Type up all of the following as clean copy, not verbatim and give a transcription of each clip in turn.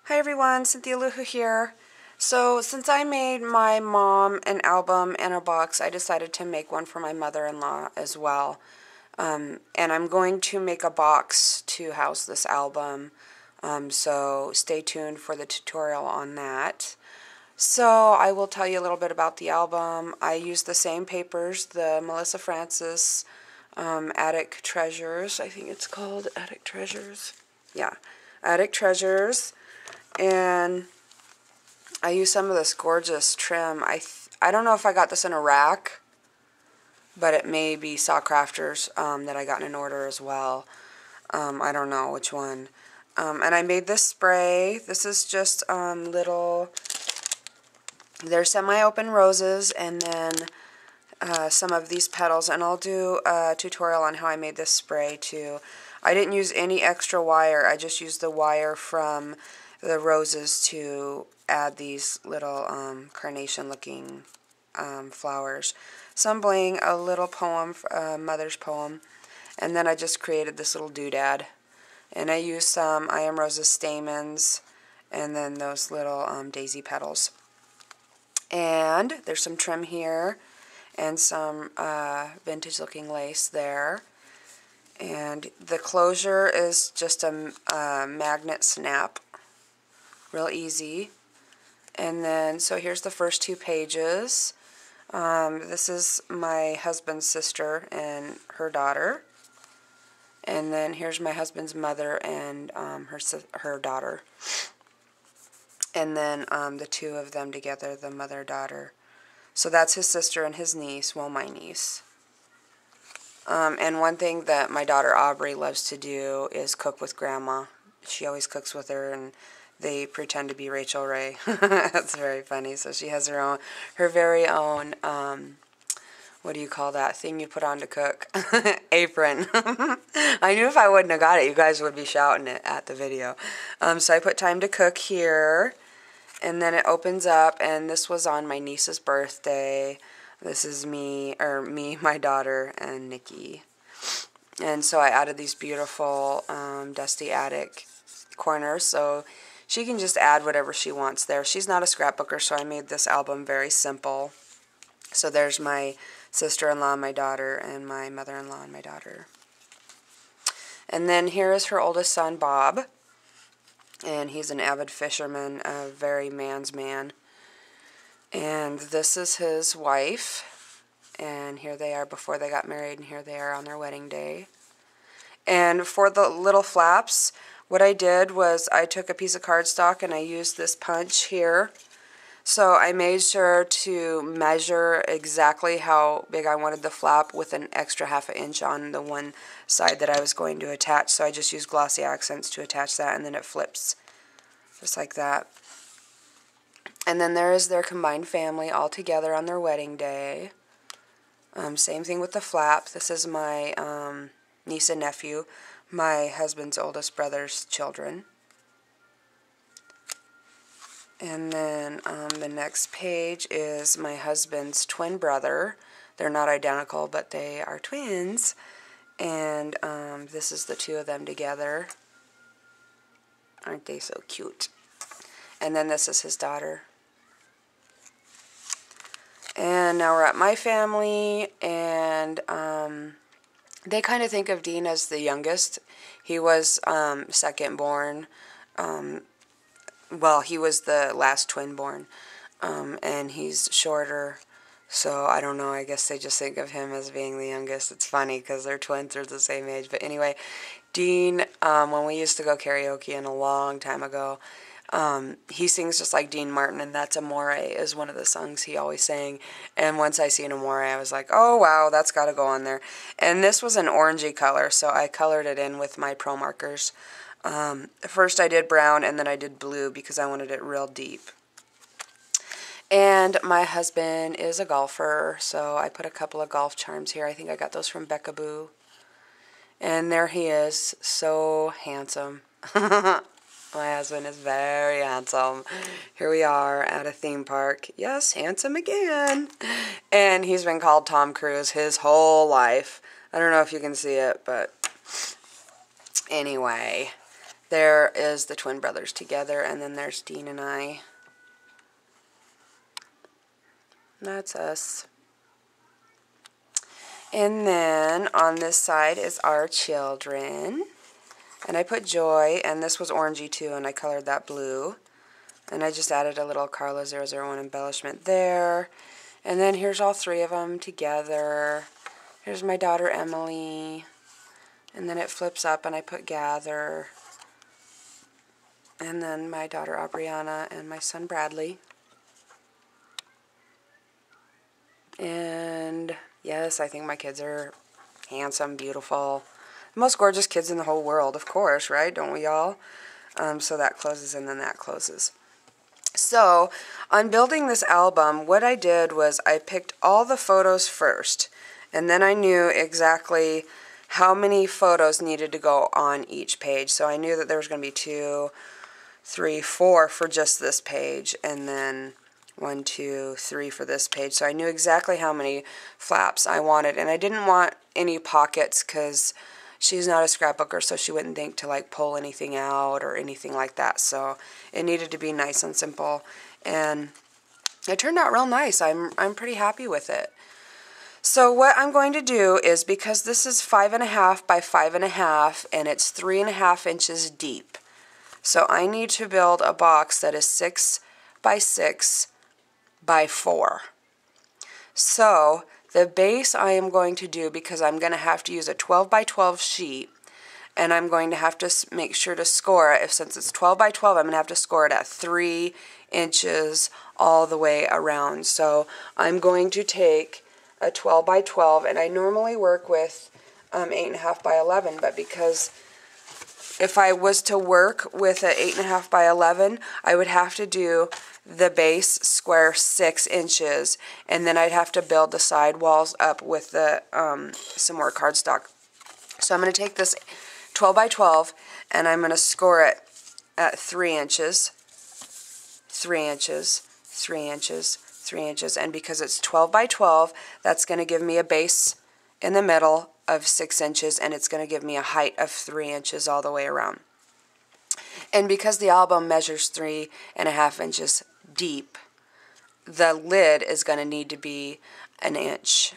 Hi everyone, Cynthia Luhu here. So since I made my mom an album and a box, I decided to make one for my mother-in-law as well. And I'm going to make a box to house this album, so stay tuned for the tutorial on that. So I will tell you a little bit about the album. I used the same papers, the Melissa Francis Attic Treasures, I think it's called Attic Treasures. Yeah, Attic Treasures. And I used some of this gorgeous trim. I don't know if I got this in a rack, but it may be Sawcrafters that I got in an order as well. I don't know which one. And I made this spray. This is just little, they're semi-open roses, and then some of these petals. And I'll do a tutorial on how I made this spray too. I didn't use any extra wire. I just used the wire from the roses to add these little carnation looking flowers. Some bling, a little poem, mother's poem, and then I just created this little doodad. And I used some I Am Rose's stamens, and then those little daisy petals. And there's some trim here, and some vintage looking lace there. And the closure is just a magnet snap. Real easy. And then, so here's the first two pages. This is my husband's sister and her daughter. And then here's my husband's mother and her daughter. And then the two of them together, the mother-daughter. So that's his sister and his niece, well, my niece. And one thing that my daughter Aubrey loves to do is cook with Grandma. She always cooks with her, and they pretend to be Rachel Ray. That's very funny. So she has her very own, what do you call that thing you put on to cook? Apron. I knew if I wouldn't have got it, you guys would be shouting it at the video. So I put time to cook here, and then it opens up, and this was on my niece's birthday. This is me, my daughter, and Nikki. And so I added these beautiful dusty attic corners, so she can just add whatever she wants there. She's not a scrapbooker, so I made this album very simple. So there's my sister-in-law, my daughter, and my mother-in-law and my daughter. And then here is her oldest son, Bob. And he's an avid fisherman, a very man's man. And this is his wife. And here they are before they got married, and here they are on their wedding day. And for the little flaps, what I did was I took a piece of cardstock and I used this punch here. So I made sure to measure exactly how big I wanted the flap with an extra ½ inch on the one side that I was going to attach. So I just used glossy accents to attach that, and then it flips just like that. And then there is their combined family all together on their wedding day. Same thing with the flap. This is my niece and nephew, my husband's oldest brother's children. And then the next page is my husband's twin brother. They're not identical, but they are twins. And this is the two of them together. Aren't they so cute? And then this is his daughter. And now we're at my family, and they kind of think of Dean as the youngest. He was second born. Well, he was the last twin born, and he's shorter. So I don't know. I guess they just think of him as being the youngest. It's funny because they're twins. They're the same age. But anyway, Dean, when we used to go karaoke in a long time ago, he sings just like Dean Martin, and that's Amore is one of the songs he always sang. And once I seen Amore, I was like, oh wow, that's got to go on there. And this was an orangey color, so I colored it in with my Pro markers. First I did brown, and then I did blue because I wanted it real deep. And my husband is a golfer, so I put a couple of golf charms here. I think I got those from Becca Boo. And there he is, so handsome. My husband is very handsome. Here we are at a theme park. Yes, handsome again. And he's been called Tom Cruise his whole life. I don't know if you can see it, but anyway. there is the twin brothers together, and then there's Dean and I. That's us. And then on this side is our children. And I put Joy, and this was orangey too, and I colored that blue. And I just added a little Carla 001 embellishment there. And then here's all three of them together. Here's my daughter Emily. And then it flips up and I put Gather. And then my daughter Aubriana and my son Bradley. And yes, I think my kids are handsome, beautiful. The most gorgeous kids in the whole world, of course, right? Don't we all? So that closes and then that closes. So on building this album, what I did was I picked all the photos first. And then I knew exactly how many photos needed to go on each page. So I knew that there was going to be 2, 3, 4 for just this page, and then 1, 2, 3 for this page. So I knew exactly how many flaps I wanted, and I didn't want any pockets because she's not a scrapbooker, so she wouldn't think to like pull anything out or anything like that. So it needed to be nice and simple, and it turned out real nice. I'm pretty happy with it. So what I'm going to do is, because this is 5.5 by 5.5 and it's 3.5 inches deep, so I need to build a box that is 6 by 6 by 4. So the base I am going to do, because I'm going to have to use a 12 by 12 sheet, and I'm going to have to make sure to score it. Since it's 12 by 12, I'm going to have to score it at 3 inches all the way around. So I'm going to take a 12 by 12, and I normally work with 8.5 by 11, but because if I was to work with a 8.5 by 11, I would have to do the base square 6 inches, and then I'd have to build the side walls up with the some more cardstock. So I'm going to take this 12 by 12, and I'm going to score it at 3 inches, 3 inches, 3 inches, 3 inches, and because it's 12 by 12, that's going to give me a base in the middle of 6 inches, and it's going to give me a height of 3 inches all the way around. And because the album measures 3.5 inches deep, the lid is going to need to be 1 inch.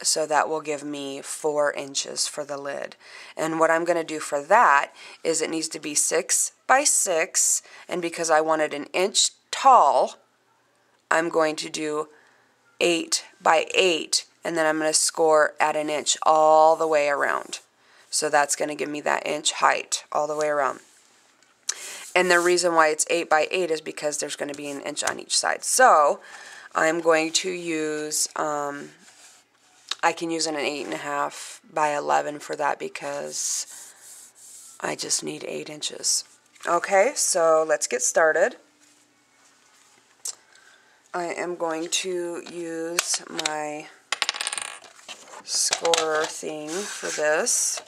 So that will give me 4 inches for the lid. And what I'm going to do for that is it needs to be 6 by 6, and because I want it 1 inch tall, I'm going to do 8 by 8, and then I'm going to score at 1 inch all the way around. So that's going to give me that inch height all the way around. And the reason why it's 8 by 8 is because there's going to be 1 inch on each side. So I'm going to use, I can use an 8.5 by 11 for that because I just need 8 inches. Okay, so let's get started. I am going to use my scorer thing for this.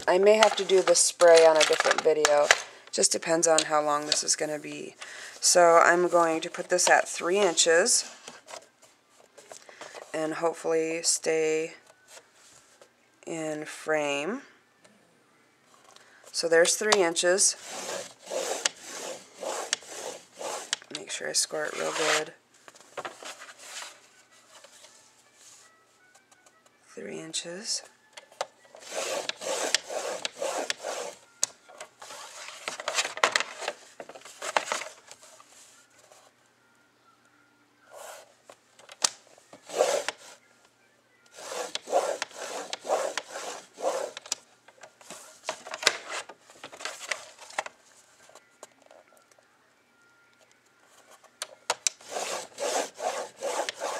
I may have to do the spray on a different video. Just depends on how long this is going to be. So I'm going to put this at 3 inches and hopefully stay in frame. So there's 3 inches. Make sure I score it real good. 3 inches.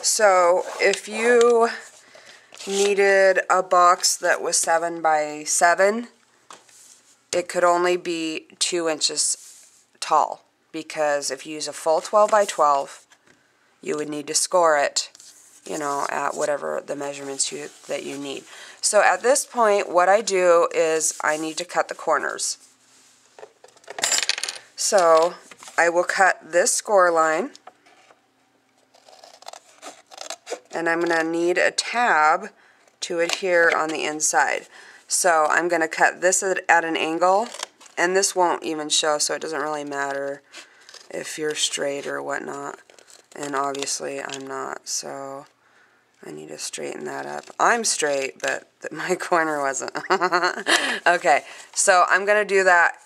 So if you needed a box that was 7 by 7, it could only be 2 inches tall, because if you use a full 12 by 12, you would need to score it, you know, at whatever the measurements that you need. So at this point, what I do is I need to cut the corners. So I will cut this score line, and I'm going to need a tab to adhere on the inside. So I'm going to cut this at an angle, and this won't even show, so it doesn't really matter if you're straight or whatnot. And obviously I'm not, so I need to straighten that up. I'm straight, but my corner wasn't. Okay, so I'm going to do that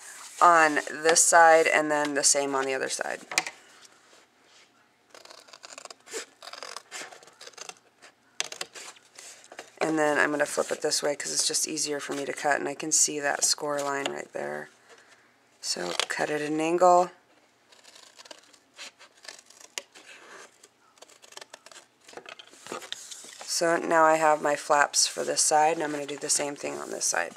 on this side and then the same on the other side. And then I'm going to flip it this way because it's just easier for me to cut, and I can see that score line right there. So cut it at an angle. So now I have my flaps for this side, and I'm going to do the same thing on this side.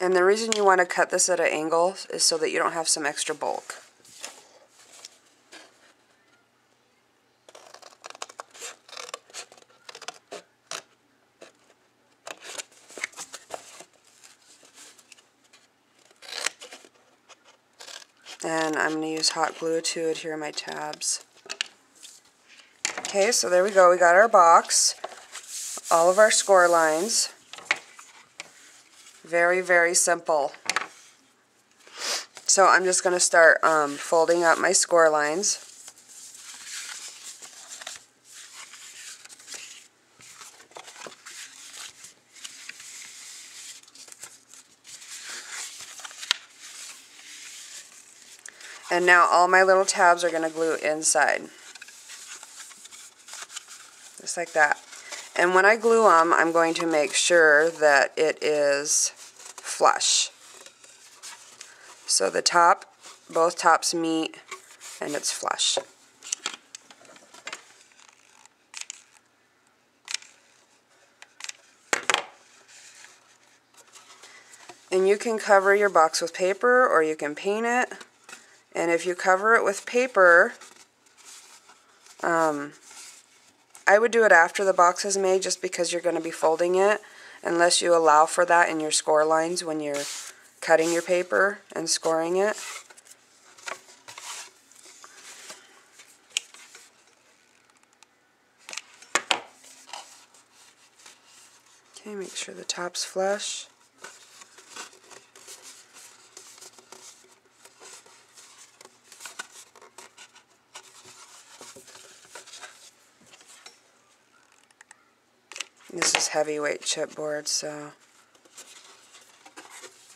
And the reason you want to cut this at an angle is so that you don't have some extra bulk. And I'm going to use hot glue to adhere my tabs. Okay, so there we go. We got our box, all of our score lines. Very, very simple. So I'm just going to start folding up my score lines. And now all my little tabs are going to glue inside. Just like that. And when I glue them, I'm going to make sure that it is flush. So the top, both tops meet, and it's flush. And you can cover your box with paper, or you can paint it. And if you cover it with paper, I would do it after the box is made, just because you're going to be folding it, unless you allow for that in your score lines when you're cutting your paper and scoring it. Okay, make sure the top's flush. This is heavyweight chipboard, so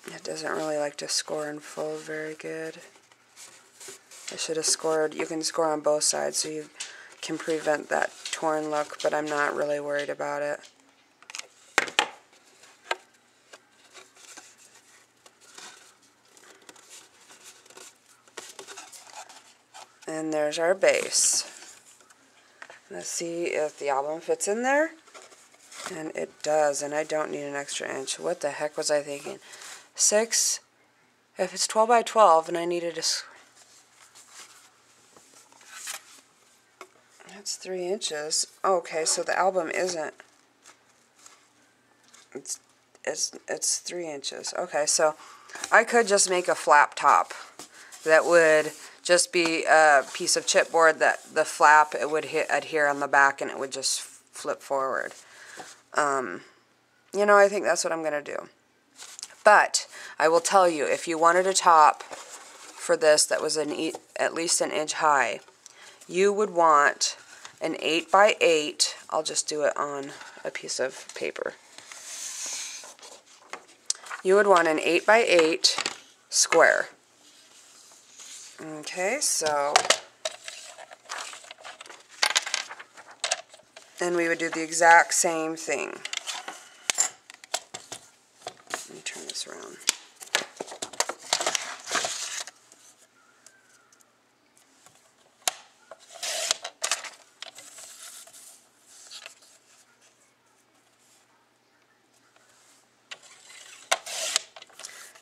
it doesn't really like to score and fold very good. I should have scored. You can score on both sides so you can prevent that torn look, but I'm not really worried about it. And there's our base. Let's see if the album fits in there. And it does, and I don't need an extra inch. What the heck was I thinking? 6, if it's 12 by 12 and I needed a... That's 3 inches. Okay, so the album isn't... It's 3 inches. Okay, so I could just make a flap top that would just be a piece of chipboard that the flap, it would adhere on the back and it would just flip forward. You know, I think that's what I'm going to do. But I will tell you, if you wanted a top for this that was at least an inch high, you would want an 8 by 8. I'll just do it on a piece of paper. You would want an 8 by 8 square. Okay, so... And we would do the exact same thing. Let me turn this around.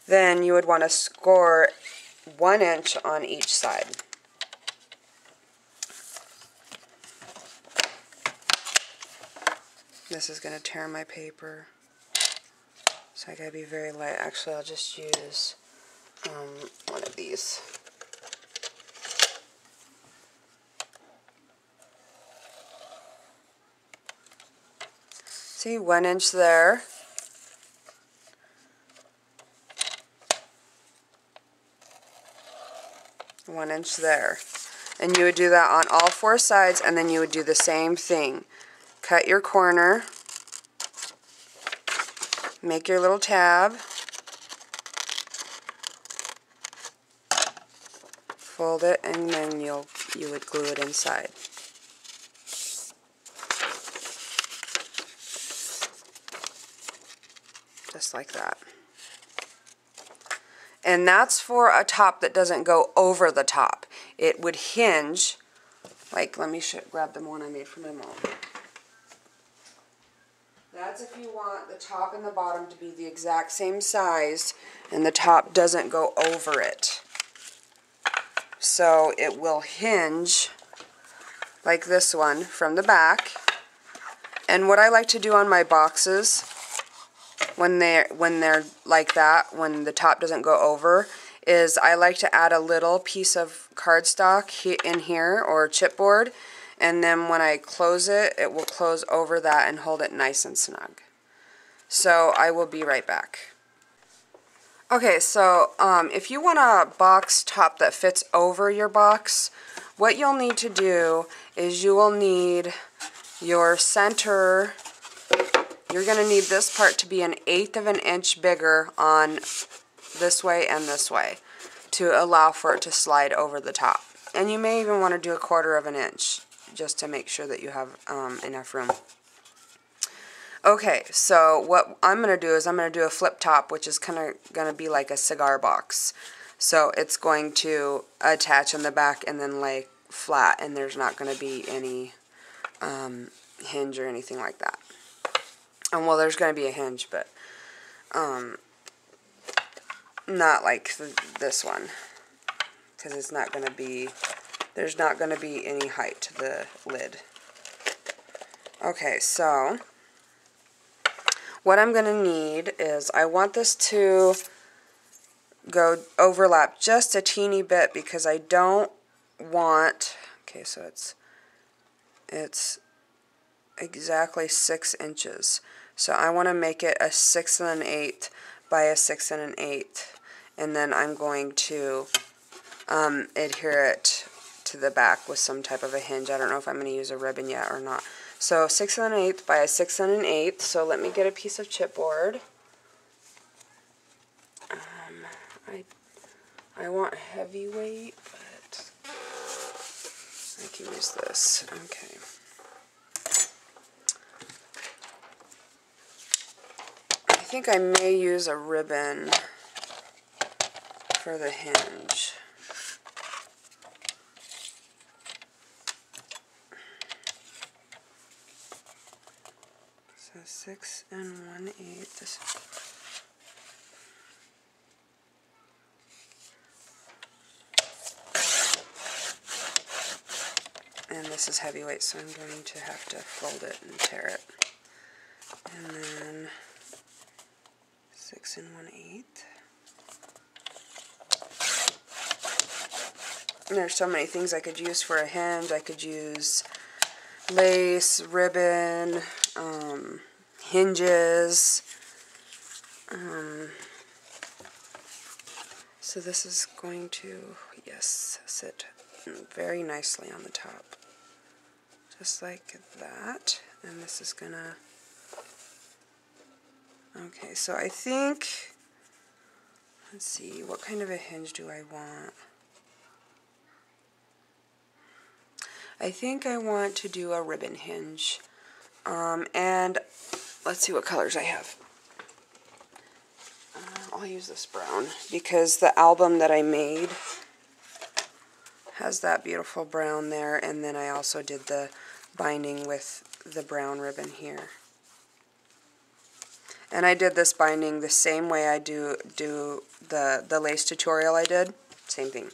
Then you would want to score 1 inch on each side. This is going to tear my paper. So I gotta be very light. Actually, I'll just use one of these. See, 1 inch there. One inch there. And you would do that on all 4 sides, and then you would do the same thing. Cut your corner, make your little tab, fold it, and then you would glue it inside. Just like that. And that's for a top that doesn't go over the top. It would hinge, like, let me grab the one I made for my mom. That's if you want the top and the bottom to be the exact same size and the top doesn't go over it. So it will hinge like this one from the back. And what I like to do on my boxes when they're like that, when the top doesn't go over, is I like to add a little piece of cardstock in here or chipboard, and then when I close it, it will close over that and hold it nice and snug. So I will be right back. Okay, so if you want a box top that fits over your box, what you'll need to do is you will need your center. You're going to need this part to be 1/8 of an inch bigger on this way and this way to allow for it to slide over the top. And you may even want to do 1/4 of an inch just to make sure that you have enough room. Okay, so what I'm going to do is I'm going to do a flip top, which is kind of going to be like a cigar box. So it's going to attach in the back and then lay flat, and there's not going to be any hinge or anything like that. And well, there's going to be a hinge, but not like this one, because it's not going to be, there's not going to be any height to the lid. Okay, so what I'm going to need is, I want this to go overlap just a teeny bit because I don't want, okay, so it's exactly 6 inches. So I want to make it a 6 1/8 by a 6 1/8, and then I'm going to adhere it to the back with some type of a hinge. I don't know if I'm going to use a ribbon yet or not. So 6 1/8 by a 6 1/8. So let me get a piece of chipboard. I want heavyweight, but I can use this. Okay. I think I may use a ribbon for the hinge. So 6 1/8. And this is heavyweight, so I'm going to have to fold it and tear it. And then 6 1/8. And there's so many things I could use for a hinge. I could use lace, ribbon, hinges. So this is going to, yes, sit very nicely on the top. Just like that. And this is gonna, okay, so I think, let's see, what kind of a hinge do I want? I think I want to do a ribbon hinge. And let's see what colors I have. I'll use this brown because the album that I made has that beautiful brown there, and then I also did the binding with the brown ribbon here. And I did this binding the same way I do the lace tutorial I did. Same thing.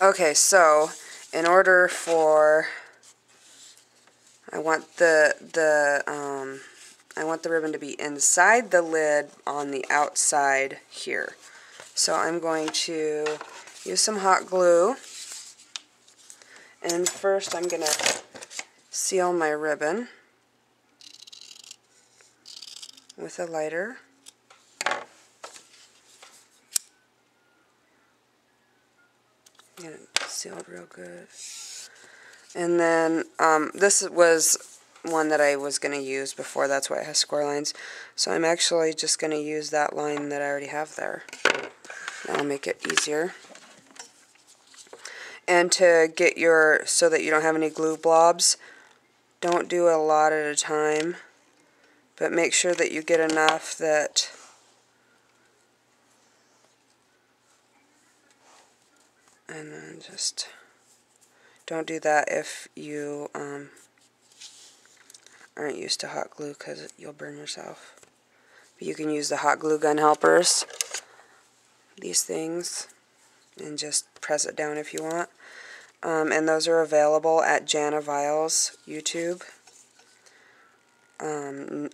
Okay, so in order for, I want the I want the ribbon to be inside the lid on the outside here. So I'm going to use some hot glue, and first I'm going to seal my ribbon with a lighter. Get it sealed real good. And then this was one that I was going to use before, that's why it has score lines. So I'm actually just going to use that line that I already have there. That'll make it easier. And to get so that you don't have any glue blobs, don't do a lot at a time, but make sure that you get enough that and then just don't do that if you aren't used to hot glue, because you'll burn yourself. But you can use the hot glue gun helpers, these things, and just press it down if you want. And those are available at Jana Vile's YouTube,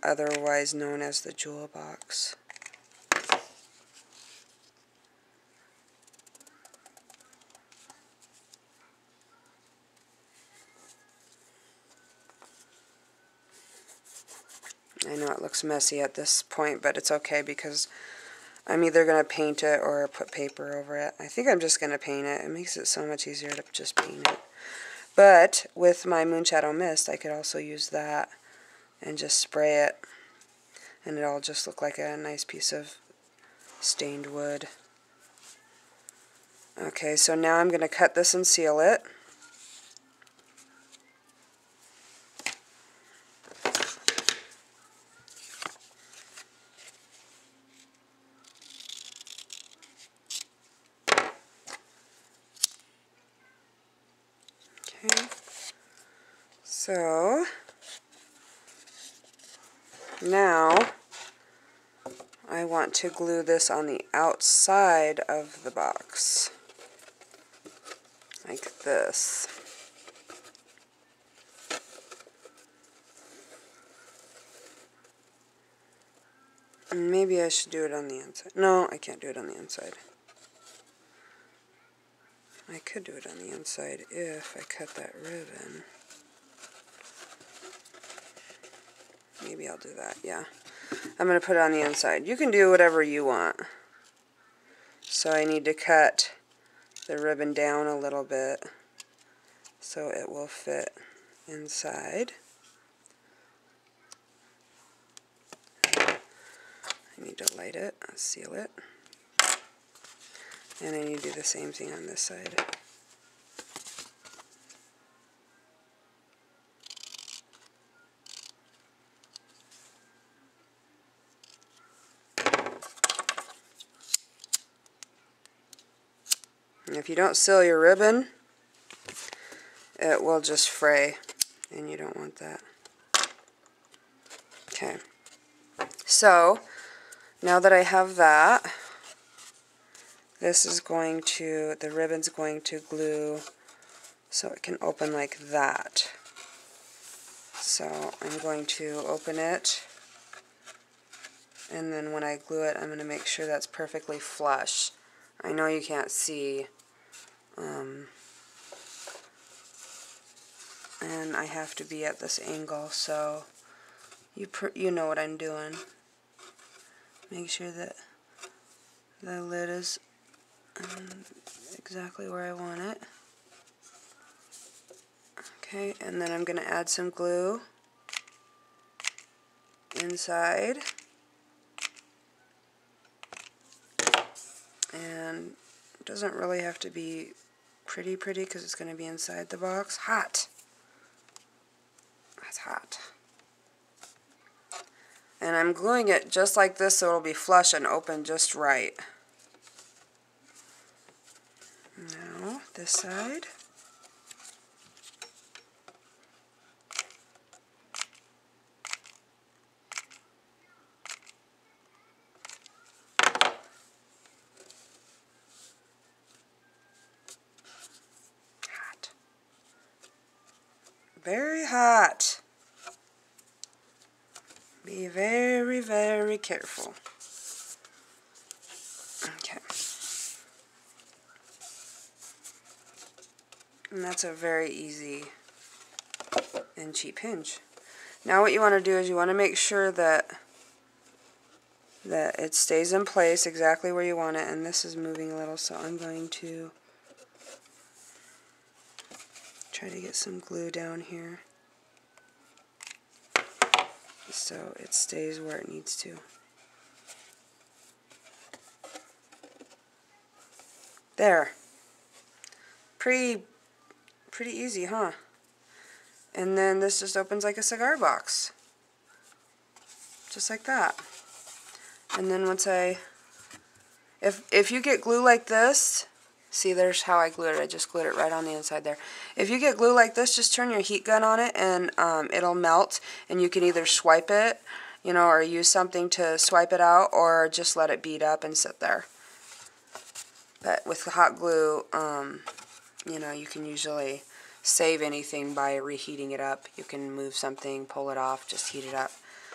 otherwise known as the Jewel Box. I know it looks messy at this point, but it's okay because I'm either going to paint it or put paper over it. I think I'm just going to paint it. It makes it so much easier to just paint it. But with my Moonshadow Mist, I could also use that and just spray it, and it'll just look like a nice piece of stained wood. Okay, so now I'm going to cut this and seal it. Okay, so now I want to glue this on the outside of the box, like this. And maybe I should do it on the inside. No, I can't do it on the inside. I could do it on the inside if I cut that ribbon. Maybe I'll do that, yeah. I'm going to put it on the inside. You can do whatever you want. So I need to cut the ribbon down a little bit so it will fit inside. I need to light it, seal it. And I need to do the same thing on this side. And if you don't seal your ribbon, it will just fray, and you don't want that. Okay, so now that I have that, this is going to, the ribbon's going to glue so it can open like that. So I'm going to open it, and then when I glue it, I'm going to make sure that's perfectly flush. I know you can't see, and I have to be at this angle, so you know what I'm doing. Make sure that the lid is exactly where I want it. Okay, and then I'm going to add some glue inside. And it doesn't really have to be pretty because it's going to be inside the box. Hot! That's hot. And I'm gluing it just like this so it'll be flush and open just right. Now, this side. Hot. Very hot. Be very careful. Okay. And that's a very easy and cheap hinge. Now what you want to do is you want to make sure that it stays in place exactly where you want it, and this is moving a little, so I'm going to try to get some glue down here so it stays where it needs to. There. Pretty easy, huh? And then this just opens like a cigar box. Just like that. And then once if you get glue like this, see, there's how I glued it. I just glued it right on the inside there. If you get glue like this, just turn your heat gun on it and it'll melt, and you can either swipe it, you know, or use something to swipe it out, or just let it bead up and sit there. But with the hot glue, you know, you can usually save anything by reheating it up. You can move something, pull it off, just heat it up.